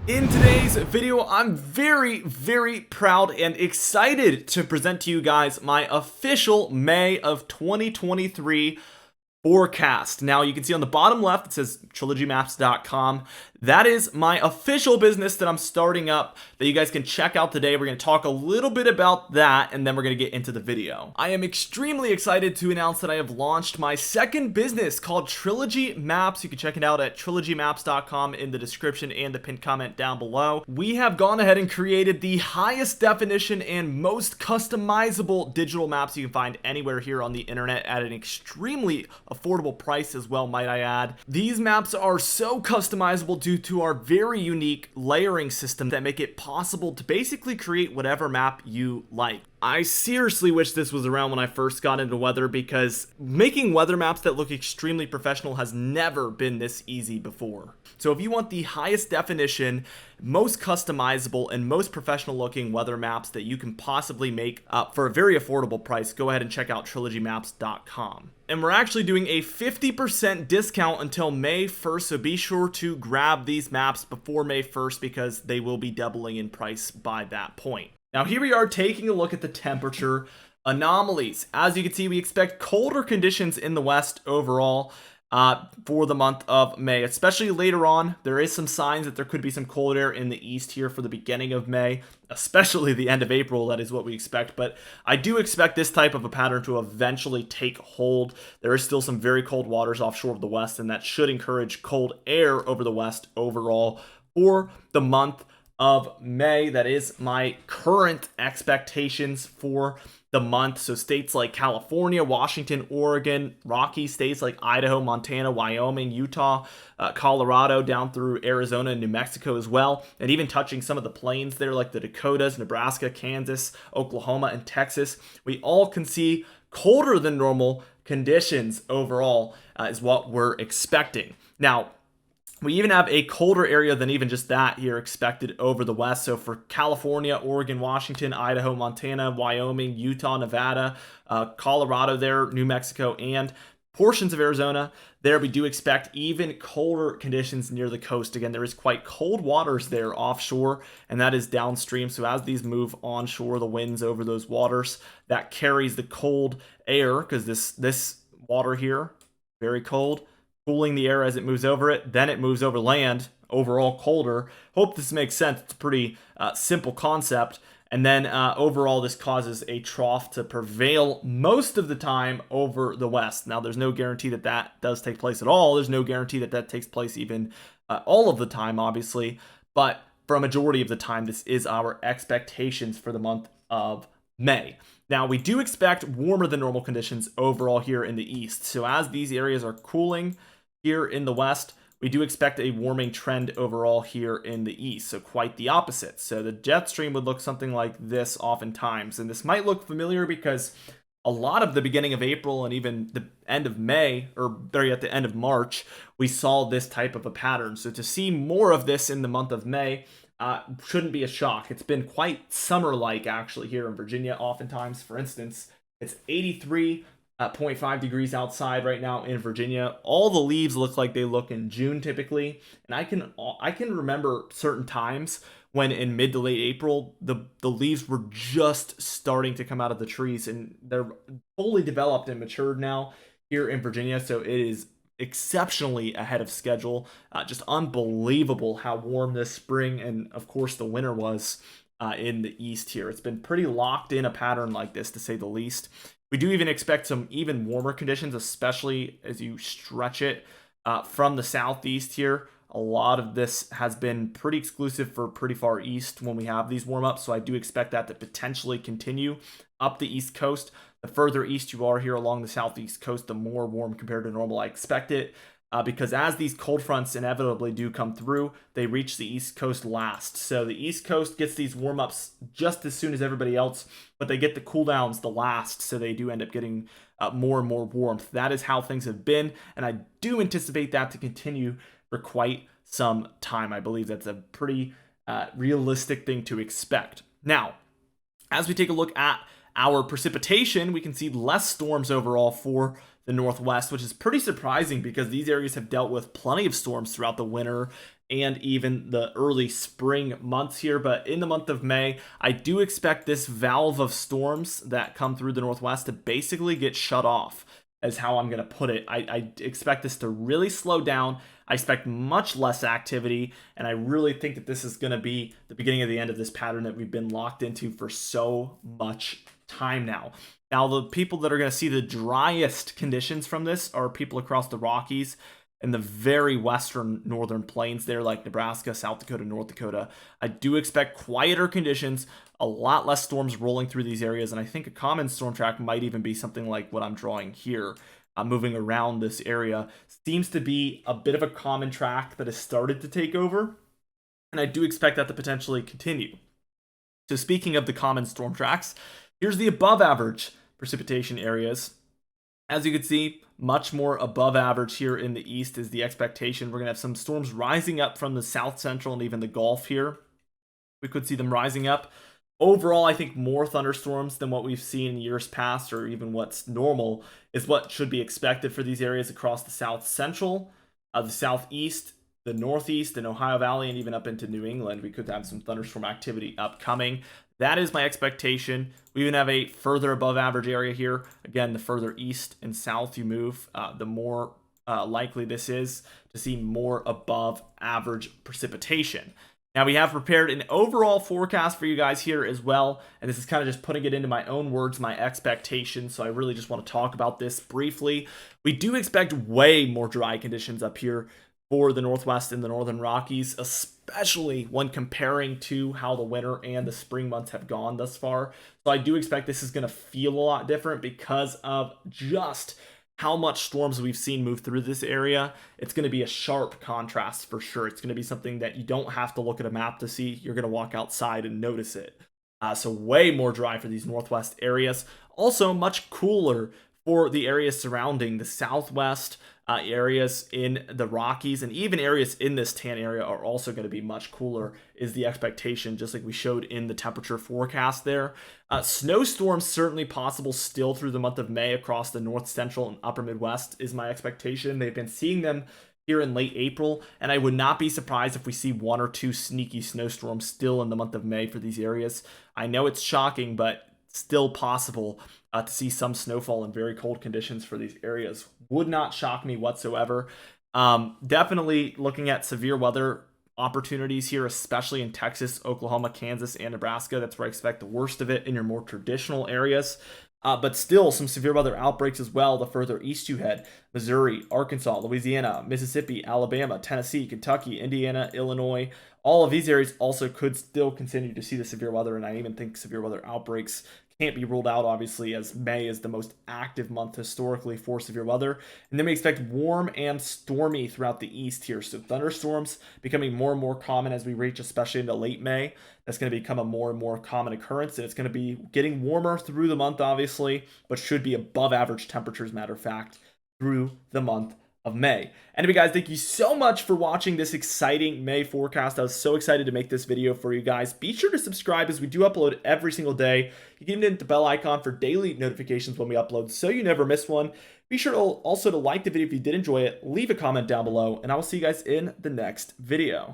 In today's video, I'm very proud and excited to present to you guys my official May of 2023 forecast. Now you can see on the bottom left it says trilogymaps.com. That is my official business that I'm starting up that you guys can check out today. We're going to talk a little bit about that and then we're going to get into the video. I am extremely excited to announce that I have launched my second business called Trilogy Maps. You can check it out at trilogymaps.com in the description and the pinned comment down below. We have gone ahead and created the highest definition and most customizable digital maps you can find anywhere here on the internet at an extremely affordable price as well, might I add. These maps are so customizable due to our very unique layering system that make it possible to basically create whatever map you like. I seriously wish this was around when I first got into weather, because making weather maps that look extremely professional has never been this easy before. So if you want the highest definition, most customizable, and most professional looking weather maps that you can possibly make for a very affordable price, go ahead and check out trilogymaps.com. And we're actually doing a 50% discount until May 1st, so be sure to grab these maps before May 1st because they will be doubling in price by that point. Now here we are taking a look at the temperature anomalies. As you can see, we expect colder conditions in the west overall for the month of May, especially later on. There is some signs that there could be some cold air in the east here for the beginning of May, especially the end of April. That is what we expect, but I do expect this type of a pattern to eventually take hold. There is still some very cold waters offshore of the west, and that should encourage cold air over the west overall for the month of May. That is my current expectations for the month. So states like California, Washington, Oregon, Rocky states like Idaho, Montana, Wyoming, Utah, Colorado, down through Arizona and New Mexico as well, and even touching some of the plains there like the Dakotas, Nebraska, Kansas, Oklahoma, and Texas. We all can see colder than normal conditions overall is what we're expecting. Now, we even have a colder area than even just that here expected over the west. So for California, Oregon, Washington, Idaho, Montana, Wyoming, Utah, Nevada, Colorado there, New Mexico, and portions of Arizona, there we do expect even colder conditions near the coast. Again, there is quite cold waters there offshore, and that is downstream. So as these move onshore, the winds over those waters, that carries the cold air, because this water here, very cold, cooling the air as it moves over it, then it moves over land, overall colder. Hope this makes sense. It's a pretty simple concept. And then overall, this causes a trough to prevail most of the time over the west. Now, there's no guarantee that that does take place at all. There's no guarantee that that takes place even all of the time, obviously. But for a majority of the time, this is our expectations for the month of May. Now, we do expect warmer than normal conditions overall here in the east. So as these areas are cooling here in the west, we do expect a warming trend overall here in the east. So quite the opposite. So the jet stream would look something like this oftentimes. And this might look familiar because a lot of the beginning of April and even the end of May, or very at the end of March, we saw this type of a pattern. So to see more of this in the month of May shouldn't be a shock. It's been quite summer-like actually here in Virginia. Oftentimes, for instance, it's 83.5 degrees outside right now in Virginia. All the leaves look like they look in June typically, and I can remember certain times when in mid to late April the leaves were just starting to come out of the trees, and they're fully developed and matured now here in Virginia. So it is exceptionally ahead of schedule. Just unbelievable how warm this spring and of course the winter was in the east here. It's been pretty locked in a pattern like this, to say the least. We do even expect some even warmer conditions, especially as you stretch it from the southeast here. A lot of this has been pretty exclusive for pretty far east when we have these warm-ups, so I do expect that to potentially continue up the east coast. The further east you are here along the southeast coast, the more warm compared to normal I expect it, because as these cold fronts inevitably do come through, they reach the east coast last. So the east coast gets these warm-ups just as soon as everybody else, but they get the cool downs the last, so they do end up getting more and more warmth. That is how things have been, and I do anticipate that to continue for quite some time. I believe that's a pretty realistic thing to expect. Now, as we take a look at our precipitation, we can see less storms overall for the Northwest, which is pretty surprising because these areas have dealt with plenty of storms throughout the winter and even the early spring months here. But in the month of May, I do expect this valve of storms that come through the northwest to basically get shut off, is how I'm going to put it. I expect this to really slow down. I expect much less activity, and I really think that this is going to be the beginning of the end of this pattern that we've been locked into for so much time now. Now, the people that are going to see the driest conditions from this are people across the Rockies and the very western northern plains there, like Nebraska, South Dakota, North Dakota. I do expect quieter conditions, a lot less storms rolling through these areas, and I think a common storm track might even be something like what I'm drawing here. Moving around this area seems to be a bit of a common track that has started to take over, and I do expect that to potentially continue. So speaking of the common storm tracks, here's the above average precipitation areas. As you can see, much more above average here in the east is the expectation. We're going to have some storms rising up from the south central and even the Gulf here. We could see them rising up. Overall, I think more thunderstorms than what we've seen in years past, or even what's normal, is what should be expected for these areas across the south central, the southeast, the northeast, and Ohio Valley, and even up into New England. We could have some thunderstorm activity upcoming. That is my expectation. We even have a further above average area here. Again, the further east and south you move, the more likely this is to see more above average precipitation. Now, we have prepared an overall forecast for you guys here as well, and this is kind of just putting it into my own words, my expectations, so I really just want to talk about this briefly. We do expect way more dry conditions up here for the Northwest and the Northern Rockies, especially when comparing to how the winter and the spring months have gone thus far. So I do expect this is going to feel a lot different because of just how much storms we've seen move through this area. It's going to be a sharp contrast for sure. It's going to be something that you don't have to look at a map to see. You're going to walk outside and notice it. So way more dry for these northwest areas. Also much cooler for the areas surrounding the southwest, areas in the Rockies, and even areas in this tan area are also going to be much cooler, is the expectation, just like we showed in the temperature forecast there. Snowstorms certainly possible still through the month of May across the north central and upper Midwest is my expectation. They've been seeing them here in late April, and I would not be surprised if we see one or two sneaky snowstorms still in the month of May for these areas. I know it's shocking, but still possible to see some snowfall in very cold conditions for these areas. Would not shock me whatsoever. Definitely looking at severe weather opportunities here, especially in Texas, Oklahoma, Kansas, and Nebraska. That's where I expect the worst of it in your more traditional areas. But still some severe weather outbreaks as well the further east you head. Missouri, Arkansas, Louisiana, Mississippi, Alabama, Tennessee, Kentucky, Indiana, Illinois. All of these areas also could still continue to see the severe weather, and I even think severe weather outbreaks can't be ruled out, obviously, as May is the most active month historically for severe weather. And then we expect warm and stormy throughout the east here. So thunderstorms becoming more and more common as we reach, especially into late May. That's going to become a more and more common occurrence. And it's going to be getting warmer through the month, obviously, but should be above average temperatures, matter of fact, through the month of May. Anyway, guys, thank you so much for watching this exciting May forecast. I was so excited to make this video for you guys. Be sure to subscribe as we do upload every single day. You can hit the bell icon for daily notifications when we upload so you never miss one. Be sure to also to like the video if you did enjoy it, leave a comment down below, and I will see you guys in the next video.